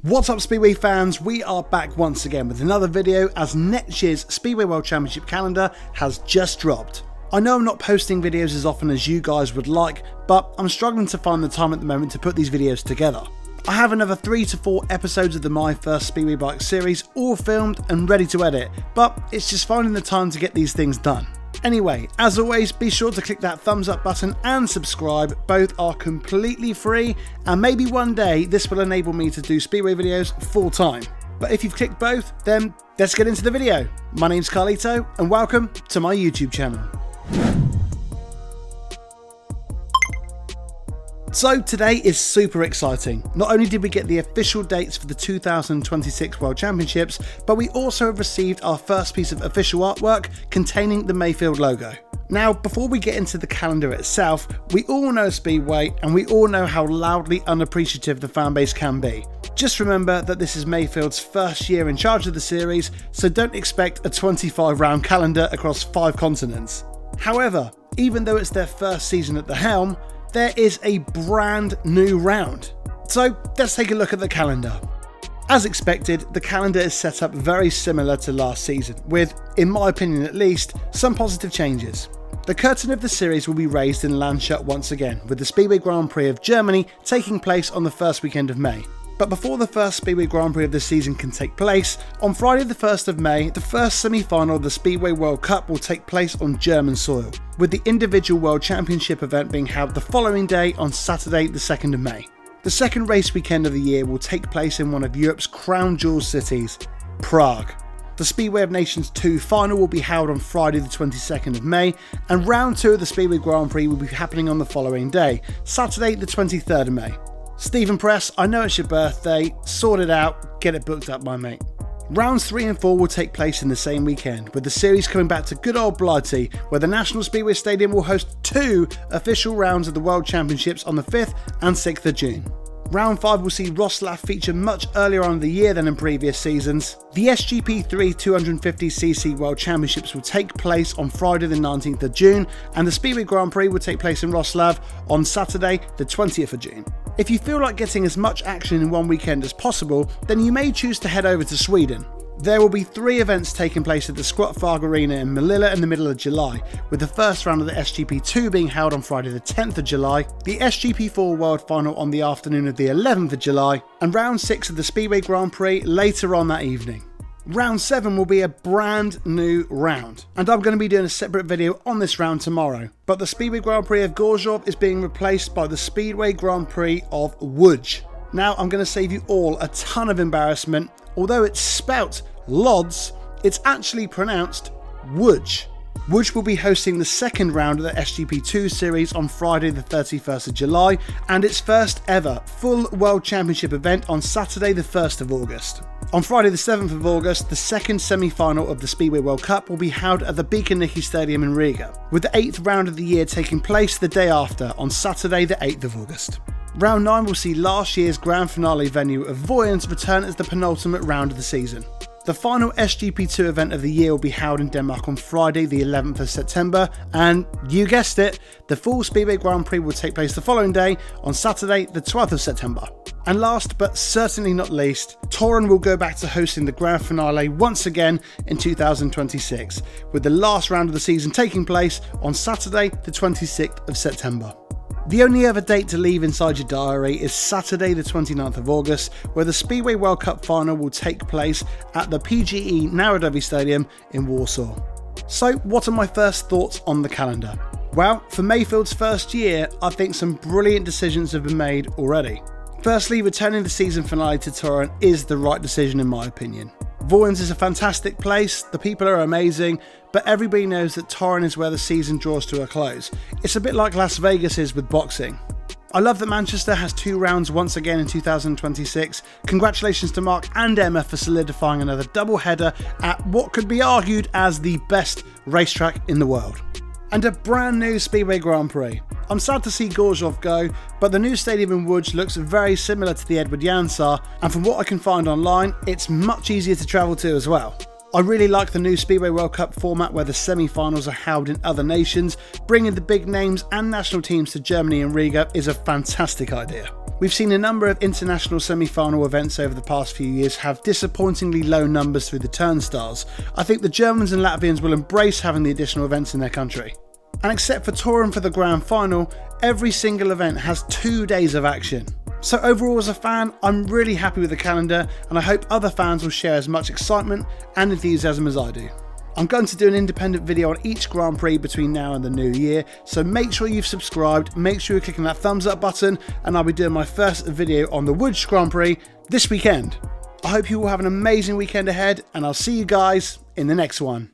What's up Speedway fans, we are back once again with another video as next year's Speedway World Championship calendar has just dropped. I know I'm not posting videos as often as you guys would like, but I'm struggling to find the time at the moment to put these videos together. I have another 3 to 4 episodes of the My First Speedway Bike series all filmed and ready to edit, but it's just finding the time to get these things done. Anyway, as always, be sure to click that thumbs up button and subscribe. Both are completely free, and maybe one day this will enable me to do Speedway videos full time. But if you've clicked both, then let's get into the video. My name's Carlito, and welcome to my YouTube channel. So today is super exciting. Not only did we get the official dates for the 2026 World Championships, but we also have received our first piece of official artwork containing the Mayfield logo. Now, before we get into the calendar itself, we all know Speedway and we all know how loudly unappreciative the fanbase can be. Just remember that this is Mayfield's first year in charge of the series, so don't expect a 25 round calendar across 5 continents. However, even though it's their first season at the helm, there is a brand new round. So let's take a look at the calendar. As expected, the calendar is set up very similar to last season, with, in my opinion at least, some positive changes. The curtain of the series will be raised in Landshut once again, with the Speedway Grand Prix of Germany taking place on the first weekend of May. But before the first Speedway Grand Prix of the season can take place, on Friday the 1st of May, the first semi-final of the Speedway World Cup will take place on German soil, with the individual World Championship event being held the following day on Saturday the 2nd of May. The second race weekend of the year will take place in one of Europe's crown jewel cities, Prague. The Speedway of Nations 2 final will be held on Friday the 22nd of May, and round 2 of the Speedway Grand Prix will be happening on the following day, Saturday the 23rd of May. Stephen Press, I know it's your birthday, sort it out, get it booked up my mate. Rounds 3 and 4 will take place in the same weekend, with the series coming back to good old Blighty, where the National Speedway Stadium will host 2 official rounds of the World Championships on the 5th and 6th of June. Round 5 will see Wroclaw feature much earlier on in the year than in previous seasons. The SGP3 250cc World Championships will take place on Friday the 19th of June, and the Speedway Grand Prix will take place in Wroclaw on Saturday the 20th of June. If you feel like getting as much action in one weekend as possible, then you may choose to head over to Sweden. There will be 3 events taking place at the Cockwell Arena in Malilla in the middle of July, with the first round of the SGP2 being held on Friday the 10th of July, the SGP4 World Final on the afternoon of the 11th of July, and round 6 of the Speedway Grand Prix later on that evening. Round 7 will be a brand new round, and I'm going to be doing a separate video on this round tomorrow, but the Speedway Grand Prix of Gorzów is being replaced by the Speedway Grand Prix of Łódź. Now I'm going to save you all a ton of embarrassment. Although it's spelt Lodz, it's actually pronounced Łódź. Łódź will be hosting the second round of the SGP2 series on Friday the 31st of July and its first ever full World Championship event on Saturday the 1st of August. On Friday the 7th of August, the second semi-final of the Speedway World Cup will be held at the Beacon Stadium in Riga, with the 8th round of the year taking place the day after on Saturday the 8th of August. Round 9 will see last year's grand finale venue of Vojens return as the penultimate round of the season. The final SGP2 event of the year will be held in Denmark on Friday the 11th of September, and you guessed it, the full Speedway Grand Prix will take place the following day on Saturday the 12th of September. And last but certainly not least, Torun will go back to hosting the grand finale once again in 2026, with the last round of the season taking place on Saturday the 26th of September. The only other date to leave inside your diary is Saturday the 29th of August, where the Speedway World Cup final will take place at the PGE Narodowy Stadium in Warsaw. So what are my first thoughts on the calendar? Well, for Mayfield's first year, I think some brilliant decisions have been made already. Firstly, returning the season finale to Torun is the right decision in my opinion. Vojens is a fantastic place, the people are amazing, but everybody knows that Torun is where the season draws to a close. It's a bit like Las Vegas is with boxing. I love that Manchester has 2 rounds once again in 2026. Congratulations to Mark and Emma for solidifying another double header at what could be argued as the best racetrack in the world. And a brand new Speedway Grand Prix. I'm sad to see Gorzów go, but the new stadium in Łódź looks very similar to the Edward Jansar, and from what I can find online, it's much easier to travel to as well. I really like the new Speedway World Cup format where the semi-finals are held in other nations. Bringing the big names and national teams to Germany and Riga is a fantastic idea. We've seen a number of international semi-final events over the past few years have disappointingly low numbers through the turnstiles. I think the Germans and Latvians will embrace having the additional events in their country. And except for Torun for the grand final, every single event has 2 days of action. So overall as a fan, I'm really happy with the calendar, and I hope other fans will share as much excitement and enthusiasm as I do. I'm going to do an independent video on each Grand Prix between now and the new year, so make sure you've subscribed, make sure you're clicking that thumbs up button, and I'll be doing my first video on the Łódź Grand Prix this weekend. I hope you all have an amazing weekend ahead, and I'll see you guys in the next one.